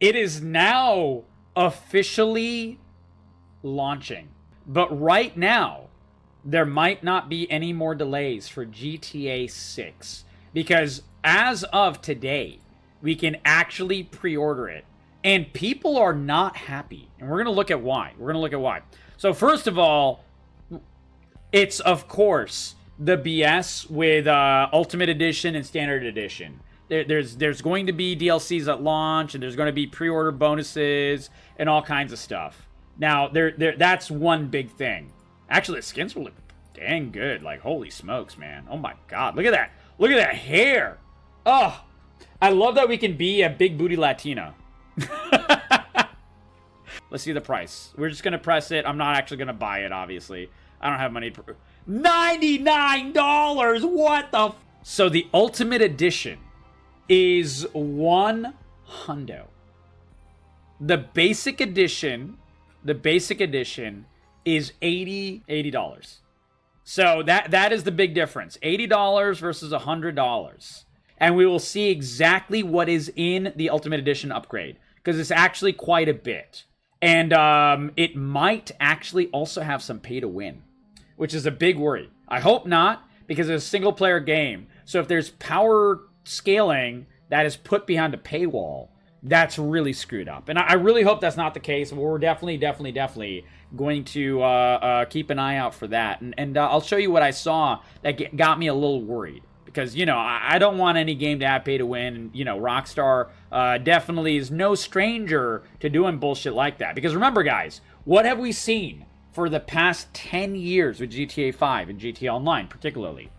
It is now officially launching. But right now, there might not be any more delays for GTA 6. Because as of today, we can actually pre-order it. And people are not happy. And we're going to look at why. So first of all, it's, of course, the BS with Ultimate Edition and Standard Edition. There's going to be DLCs at launch, and there's going to be pre-order bonuses and all kinds of stuff. Now, that's one big thing. Actually, the skins will look dang good. Like, holy smokes, man. Oh my god. Look at that. Look at that hair. Oh, I love that we can be a big booty Latina. Let's see the price. We're just going to press it. I'm not actually going to buy it, obviously. I don't have money. $99! What the So the Ultimate Edition is $100. The basic edition is $80. So that is the big difference. $80 versus $100. And we will see exactly what is in the Ultimate Edition upgrade, because it's actually quite a bit. And it might actually also have some pay to win, which is a big worry. I hope not, because it's a single player game. So if there's power scaling that is put behind a paywall, that's really screwed up. And I really hope that's not the case. We're definitely going to keep an eye out for that. And I'll show you what I saw that got me a little worried. Because, you know, I don't want any game to have pay to win. And, you know, Rockstar definitely is no stranger to doing bullshit like that. Because remember, guys, what have we seen for the past 10 years with GTA 5 and GTA Online particularly?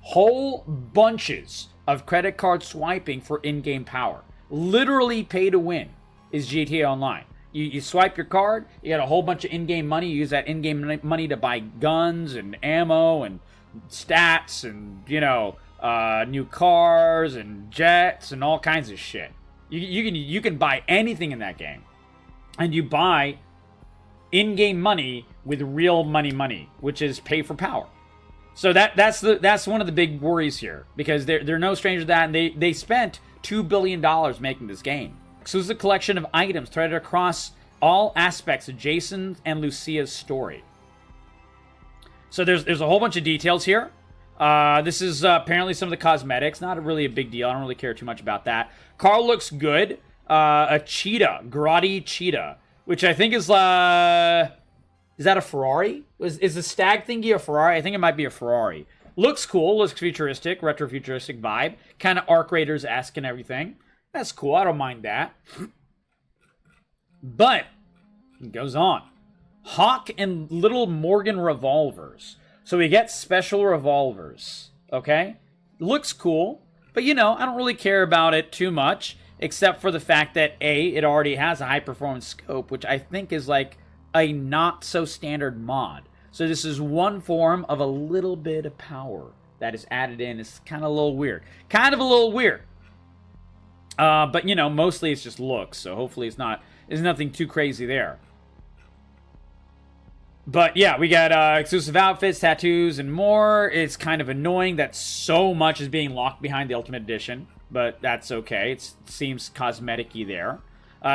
Whole bunches of credit card swiping for in-game power. Literally pay to win is GTA Online. You swipe your card, you got a whole bunch of in-game money. You use that in-game money to buy guns and ammo and stats and, you know, new cars and jets and all kinds of shit. You can buy anything in that game. And you buy in-game money with real money, which is pay for power. So that's one of the big worries here, because they're no stranger to that, and they spent $2 billion making this game. Exclusive collection of items threaded across all aspects of Jason and Lucia's story. So there's a whole bunch of details here. This is apparently some of the cosmetics. Not really a big deal. I don't really care too much about that. Car looks good. A cheetah, Grotti cheetah, which I think is that a Ferrari? Is the stag thingy a Ferrari? I think it might be a Ferrari. Looks cool. Looks futuristic, retro-futuristic vibe. Kind of Arc Raiders-esque and everything. That's cool. I don't mind that. But it goes on. Hawk and Little Morgan revolvers. So we get special revolvers. Okay? Looks cool. But, you know, I don't really care about it too much. Except for the fact that, A, it already has a high-performance scope, which I think is like a not-so-standard mod. So this is one form of a little bit of power that is added in. It's kind of a little weird. But, you know, mostly it's just looks. So hopefully there's nothing too crazy there. But, yeah, we got exclusive outfits, tattoos, and more. It's kind of annoying that so much is being locked behind the Ultimate Edition. But that's okay. It seems cosmetic-y there.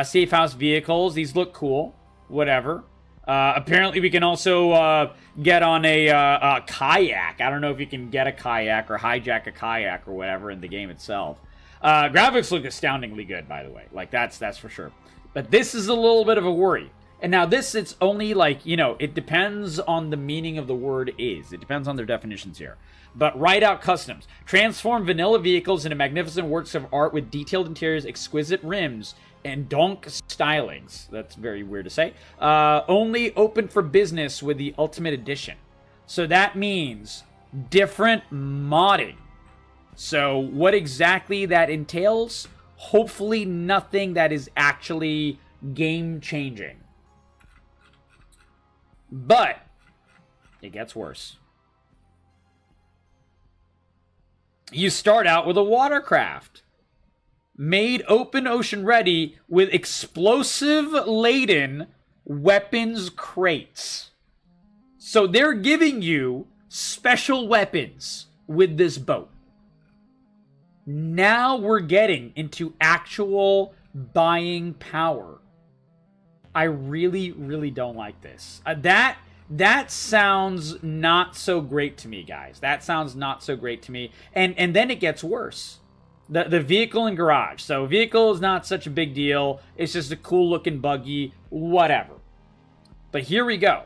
Safe house vehicles. These look cool. Whatever. Apparently, we can also get on a kayak. I don't know if you can get a kayak or hijack a kayak or whatever in the game itself. Graphics look astoundingly good, by the way. Like, that's for sure. But this is a little bit of a worry. And now this, it's only like, you know, it depends on the meaning of the word is. It depends on their definitions here. But Ride Out Customs. Transform vanilla vehicles into magnificent works of art with detailed interiors, exquisite rims, and donk stylings. That's very weird to say. Only open for business with the Ultimate Edition. So that means different modding. So what exactly that entails? Hopefully nothing that is actually game-changing. But it gets worse. You start out with a watercraft. Made open ocean ready with explosive-laden weapons crates. So they're giving you special weapons with this boat. Now we're getting into actual buying power. I really, really don't like this. That sounds not so great to me, guys. That sounds not so great to me. And then it gets worse. The vehicle and garage. So vehicle is not such a big deal. It's just a cool looking buggy, whatever. But here we go.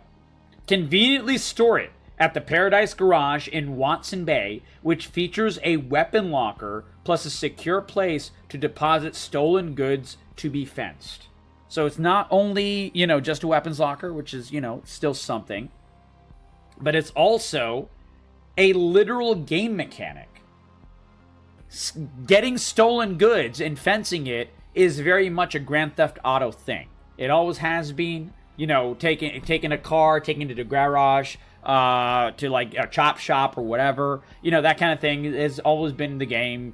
Conveniently store it at the Paradise Garage in Watson Bay, which features a weapon locker plus a secure place to deposit stolen goods to be fenced. So it's not only, just a weapons locker, which is, still something, but it's also a literal game mechanic. Getting stolen goods and fencing it is very much a Grand Theft Auto thing. It always has been, taking a car, taking it to the garage, to like a chop shop or whatever, that kind of thing has always been the game,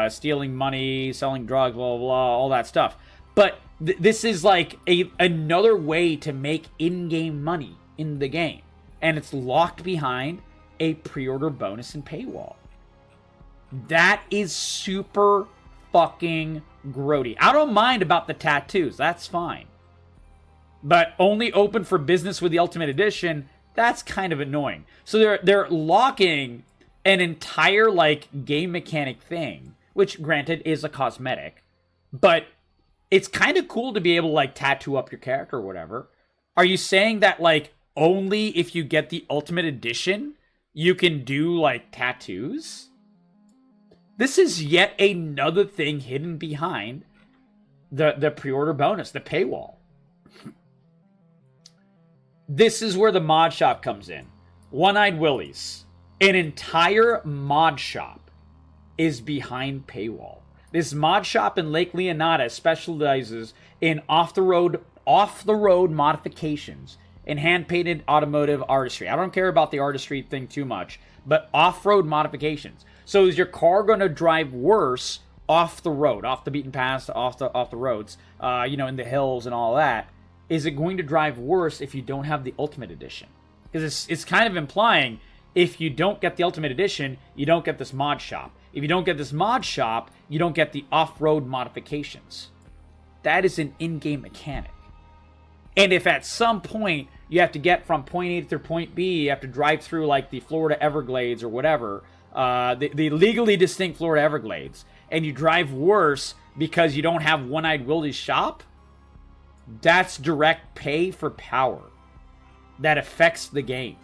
stealing money, selling drugs, blah, blah, blah, all that stuff. But this is like another way to make in-game money in the game. And it's locked behind a pre-order bonus and paywall. That is super fucking grody. I don't mind about the tattoos. That's fine. But only open for business with the Ultimate Edition, that's kind of annoying. So they're locking an entire like game mechanic thing, which granted is a cosmetic, but it's kind of cool to be able to like tattoo up your character or whatever. Are you saying that like only if you get the Ultimate Edition you can do like tattoos? This is yet another thing hidden behind the pre-order bonus, the paywall. This is where the mod shop comes in. One-Eyed Willie's. An entire mod shop is behind paywall. This mod shop in Lake Leonada specializes in off-the-road modifications and hand-painted automotive artistry. I don't care about the artistry thing too much, but off-road modifications. So is your car going to drive worse off the road, off the beaten path, off the roads, in the hills and all that? Is it going to drive worse if you don't have the Ultimate Edition? Because it's kind of implying if you don't get the Ultimate Edition, you don't get this mod shop. If you don't get this mod shop, you don't get the off-road modifications. That is an in-game mechanic. And if at some point you have to get from point A to point B, you have to drive through like the Florida Everglades or whatever, the legally distinct Florida Everglades, and you drive worse because you don't have One-Eyed Willie's shop, that's direct pay for power. That affects the game.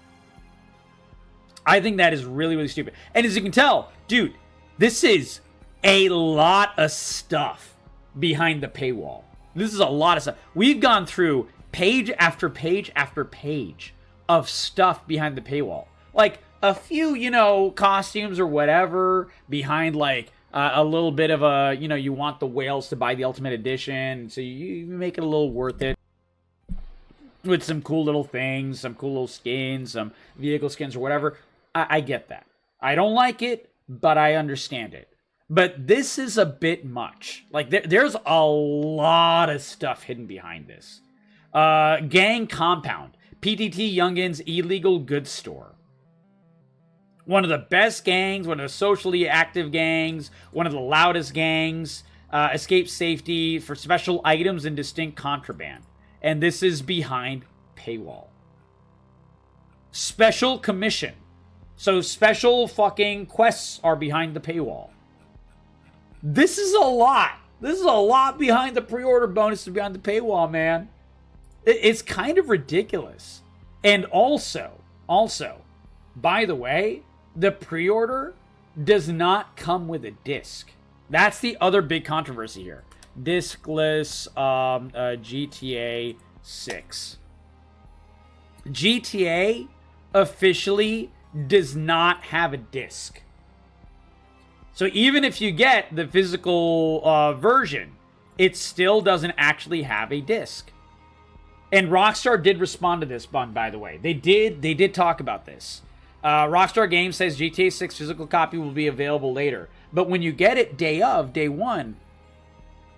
I think that is really, really stupid. And as you can tell, dude, this is a lot of stuff behind the paywall. This is a lot of stuff. We've gone through page after page after page of stuff behind the paywall. Like a few, costumes or whatever behind like a little bit of a, you want the whales to buy the Ultimate Edition, so you make it a little worth it. With some cool little things, some cool little skins, some vehicle skins or whatever. I get that. I don't like it, but I understand it. But this is a bit much. Like, there's a lot of stuff hidden behind this. Gang Compound. PTT Youngin's illegal goods store. One of the best gangs, one of the socially active gangs, one of the loudest gangs. Escape safety for special items and distinct contraband. And this is behind paywall. Special commission. So special fucking quests are behind the paywall. This is a lot. This is a lot behind the pre-order bonus and behind the paywall, man. It's kind of ridiculous. And also, by the way, the pre-order does not come with a disc. That's the other big controversy here. Discless GTA 6. GTA officially does not have a disc. So even if you get the physical version, it still doesn't actually have a disc. And Rockstar did respond to this, by the way. They did talk about this. Rockstar Games says GTA 6 physical copy will be available later. But when you get it day one,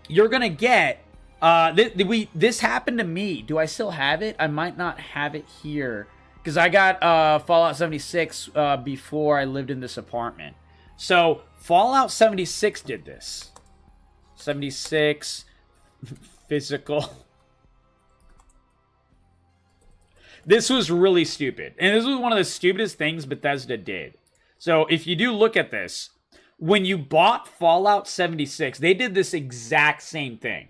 you're going to get... this happened to me. Do I still have it? I might not have it here. Because I got Fallout 76 before I lived in this apartment. So, Fallout 76 did this. 76. physical. This was really stupid. And this was one of the stupidest things Bethesda did. So if you do look at this, when you bought Fallout 76, they did this exact same thing.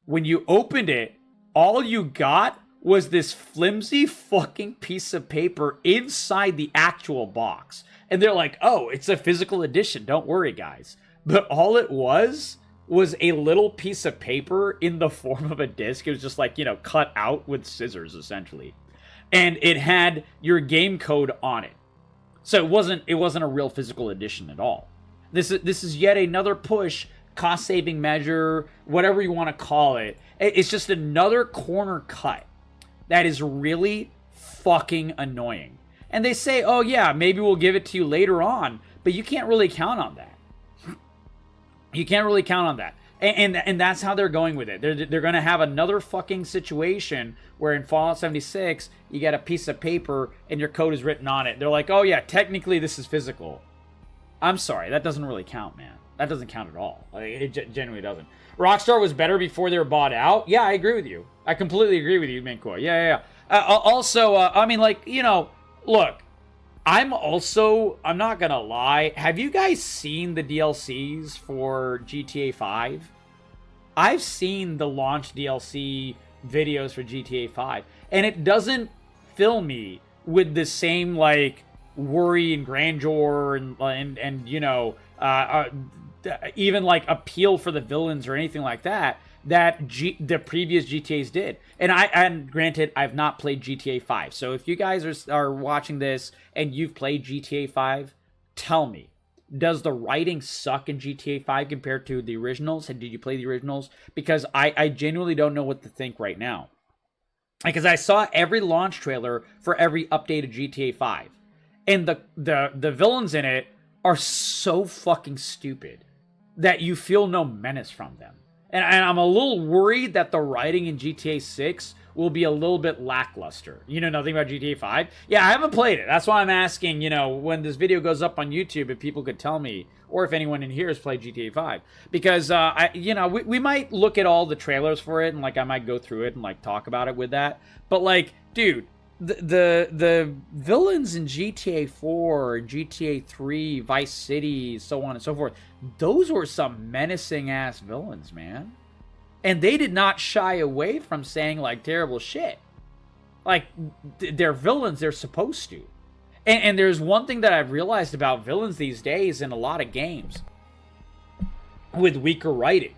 When you opened it, all you got was this flimsy fucking piece of paper inside the actual box. And they're like, oh, it's a physical edition. Don't worry, guys. But all it was a little piece of paper in the form of a disc. It was just like, cut out with scissors, essentially. And it had your game code on it. So it wasn't a real physical edition at all. This is yet another push, cost-saving measure, whatever you want to call it. It's just another corner cut that is really fucking annoying. And they say, oh yeah, maybe we'll give it to you later on, but you can't really count on that. You can't really count on that. And that's how they're going with it. They're going to have another fucking situation where in Fallout 76, you get a piece of paper and your code is written on it. They're like, oh yeah, technically this is physical. I'm sorry, that doesn't really count, man. That doesn't count at all. Like, it genuinely doesn't. Rockstar was better before they were bought out. Yeah, I agree with you. I completely agree with you, Minko. Yeah. Also, look, I'm not gonna lie. Have you guys seen the DLCs for GTA 5? I've seen the launch DLC videos for GTA 5, and it doesn't fill me with the same, like, worry and grandeur and even, like, appeal for the villains or anything like that the previous GTAs did. And granted, I've not played GTA 5. So if you guys are watching this and you've played GTA 5, tell me, does the writing suck in GTA 5 compared to the originals? And did you play the originals? Because I genuinely don't know what to think right now. Because I saw every launch trailer for every updated GTA 5. And the villains in it are so fucking stupid that you feel no menace from them. And I'm a little worried that the writing in GTA 6 will be a little bit lackluster. You know nothing about GTA 5? Yeah, I haven't played it. That's why I'm asking, when this video goes up on YouTube, if people could tell me, or if anyone in here has played GTA 5. Because, we might look at all the trailers for it, and, like, I might go through it and, like, talk about it with that. But, like, dude, the villains in GTA 4, GTA 3, Vice City, so on and so forth, those were some menacing ass villains, man. And they did not shy away from saying, like, terrible shit. Like, they're villains, they're supposed to. And there's one thing that I've realized about villains these days in a lot of games with weaker writing.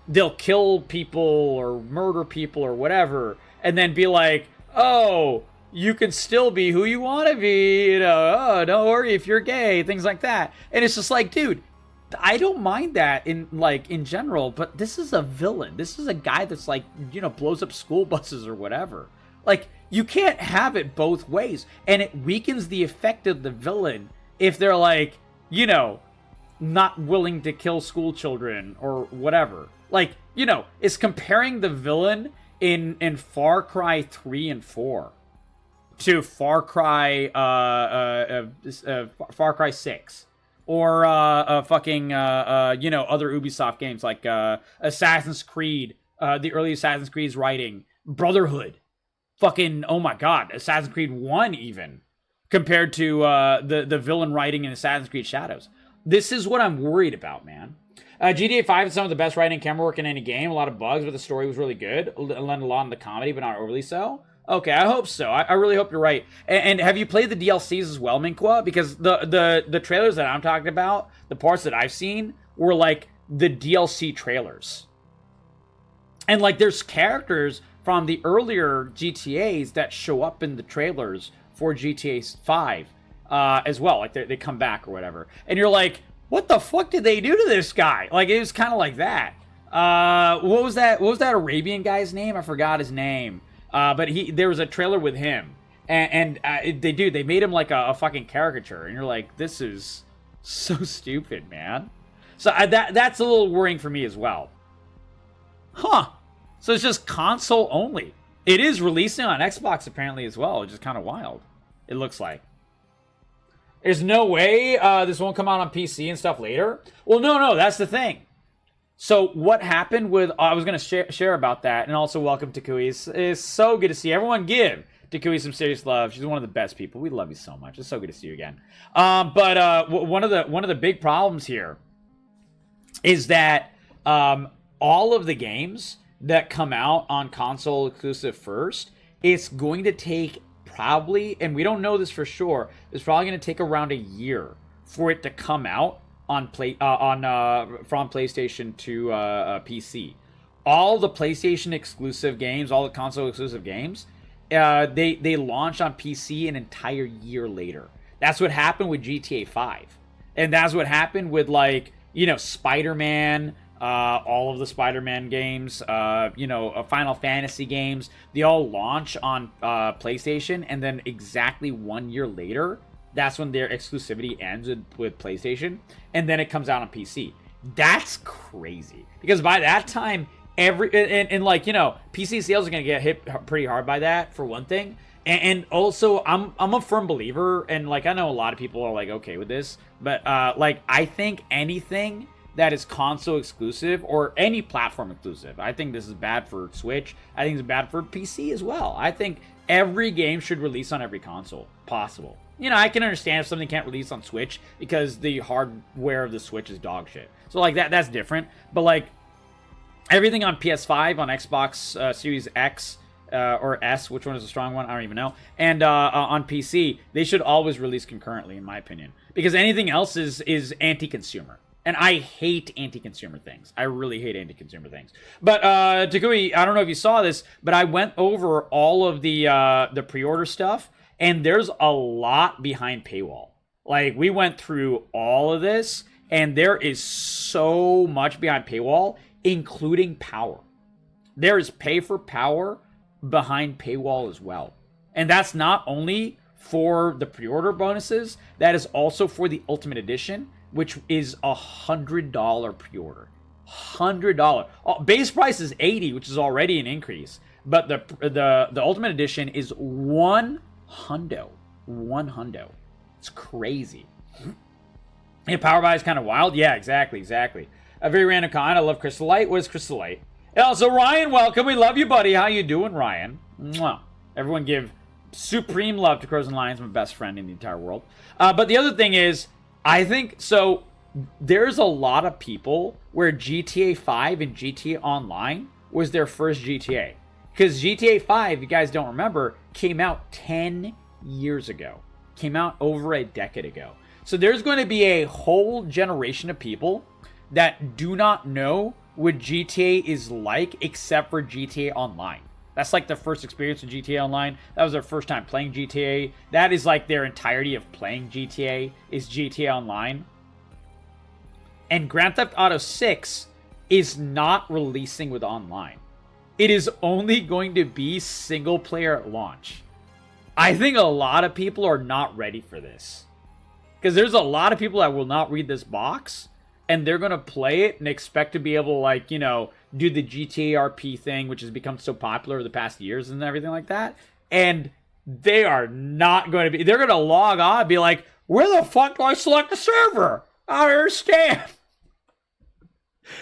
They'll kill people or murder people or whatever, and then be like, oh, you can still be who you want to be, oh, don't worry if you're gay, things like that. And it's just like, dude, I don't mind that in general, but this is a villain. This is a guy that's, like, blows up school buses or whatever. Like, you can't have it both ways. And it weakens the effect of the villain if they're, like, not willing to kill school children or whatever. Like, it's comparing the villain in Far Cry 3 and 4 to Far Cry Far Cry 6 or fucking other Ubisoft games like Assassin's Creed, the early Assassin's Creed's writing, Brotherhood, fucking, oh my god, Assassin's Creed 1 even, compared to the villain writing in Assassin's Creed Shadows. This is what I'm worried about, man. GTA 5 is some of the best writing and camera work in any game. A lot of bugs, but the story was really good. Lent a lot in the comedy, but not overly so. Okay, I hope so. I really hope you're right. And have you played the DLCs as well, Minqua? Because the trailers that I'm talking about, the parts that I've seen, were like the DLC trailers. And, like, there's characters from the earlier GTAs that show up in the trailers for GTA 5 as well. Like, they come back or whatever. And you're like, what the fuck did they do to this guy? Like, it was kind of like that. What was that Arabian guy's name? I forgot his name. But there was a trailer with him. And they made him like a fucking caricature. And you're like, this is so stupid, man. So that's a little worrying for me as well. Huh. So it's just console only. It is releasing on Xbox apparently as well, which is kind of wild. It looks like. There's no way this won't come out on PC and stuff later. Well, no, that's the thing. So what happened with, I was going to share about that, and also welcome to Kui. It's so good to see everyone. Give to Kui some serious love. She's one of the best people. We love you so much. It's so good to see you again. But one of the big problems here is that all of the games that come out on console exclusive first, it's going to take probably, and we don't know this for sure, it's probably going to take around a year for it to come out on from PlayStation to PC. All the PlayStation exclusive games, all the console exclusive games, they launch on PC an entire year later. That's what happened with GTA 5, and that's what happened with, like, you know, Spider-Man, all of the Spider-Man games, Final Fantasy games. They all launch on PlayStation, and then exactly 1 year later, that's when their exclusivity ends with PlayStation, and then it comes out on PC. That's crazy, because by that time, like, you know, PC sales are gonna get hit pretty hard by that, for one thing. And also, I'm a firm believer, and, like, I know a lot of people are, like, okay with this, but like, I think anything that is console exclusive or any platform exclusive, I think this is bad for Switch. I think it's bad for PC as well. I think every game should release on every console possible. You know, I can understand if something can't release on Switch because the hardware of the Switch is dog shit. So, like, that's different. But, like, everything on PS5, on Xbox Series X or S, which one is the strong one? I don't even know. And on PC, they should always release concurrently, in my opinion. Because anything else is anti-consumer. And I hate anti-consumer things. I really hate anti-consumer things. But Takui, I don't know if you saw this, but I went over all of the pre-order stuff, and there's a lot behind paywall. Like, we went through all of this, and there is so much behind paywall, including power. There is pay for power behind paywall as well. And that's not only for the pre-order bonuses, that is also for the Ultimate Edition, which is $100 pre-order. $100. Base price is $80, which is already an increase. But the Ultimate Edition is $100. $100. It's crazy. And Power Buy is kind of wild. Yeah, exactly. A very random comment. I love Crystal Light. What is Crystal Light? And also, Ryan, welcome. We love you, buddy. How you doing, Ryan? Mwah. Everyone give supreme love to Crows and Lions, my best friend in the entire world. But the other thing is, I think, so there's a lot of people where GTA 5 and GTA Online was their first GTA. Because GTA 5, you guys don't remember, came out 10 years ago. Came out over a decade ago. So there's going to be a whole generation of people that do not know what GTA is like except for GTA Online. That's like their first experience with GTA Online. That was their first time playing GTA. That is like their entirety of playing GTA is GTA Online. And Grand Theft Auto 6 is not releasing with online. It is only going to be single player at launch. I think a lot of people are not ready for this. Because there's a lot of people that will not read this box, and they're going to play it and expect to be able to, like, you know, do the GTA RP thing, which has become so popular over the past years and everything like that. And they are not going to be, they're going to log on and be like, where the fuck do I select the server? I don't understand.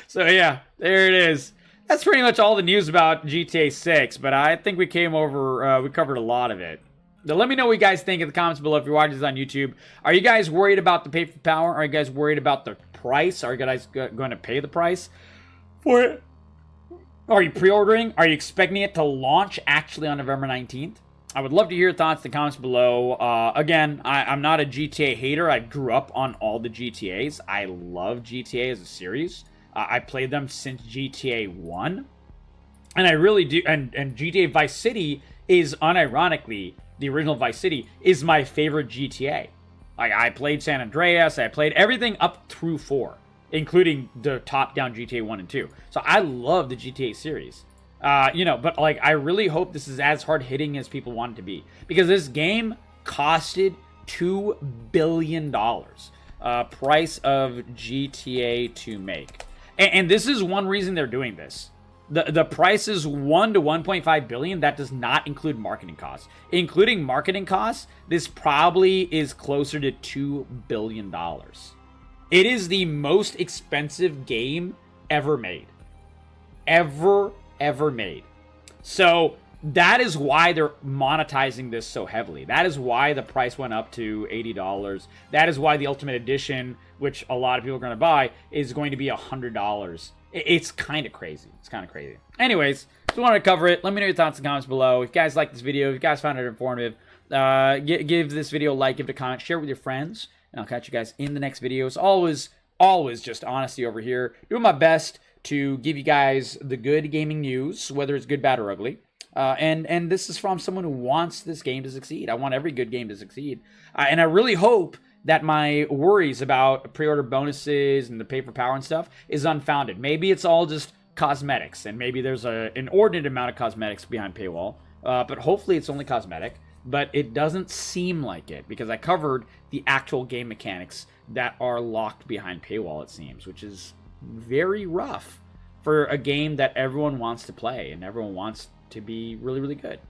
So yeah, there it is. That's pretty much all the news about GTA 6, but I think we covered a lot of it. Now, let me know what you guys think in the comments below if you're watching this on YouTube. Are you guys worried about the pay for power? Are you guys worried about the price? Are you guys going to pay the price for it? Are you pre-ordering? Are you expecting it to launch actually on November 19th? I would love to hear your thoughts in the comments below. Again, I'm not a GTA hater. I grew up on all the GTAs. I love GTA as a series. I played them since GTA 1. And I really do. And GTA Vice City is, unironically, the original Vice City is my favorite GTA. Like, I played San Andreas. I played everything up through 4, including the top-down GTA 1 and 2. So I love the GTA series. But, like, I really hope this is as hard-hitting as people want it to be. Because this game costed $2 billion. Price of GTA to make. And this is one reason they're doing this. The price is $1 to $1.5 billion. That does not include marketing costs. Including marketing costs, this probably is closer to $2 billion. It is the most expensive game ever made. Ever made. So that is why they're monetizing this so heavily. That is why the price went up to $80. That is why the Ultimate Edition, which a lot of people are going to buy, is going to be $100. It's kind of crazy. It's kind of crazy. Anyways, just wanted to cover it. Let me know your thoughts in the comments below. If you guys like this video, if you guys found it informative, give this video a like, give it a comment, share it with your friends, and I'll catch you guys in the next videos. Always just honesty over here. Doing my best to give you guys the good gaming news, whether it's good, bad, or ugly. And this is from someone who wants this game to succeed. I want every good game to succeed. And I really hope that my worries about pre-order bonuses and the pay for power and stuff is unfounded. Maybe it's all just cosmetics, and maybe there's an inordinate amount of cosmetics behind Paywall. But hopefully it's only cosmetic. But it doesn't seem like it, because I covered the actual game mechanics that are locked behind Paywall, it seems, which is very rough for a game that everyone wants to play and everyone wants to be really, really good.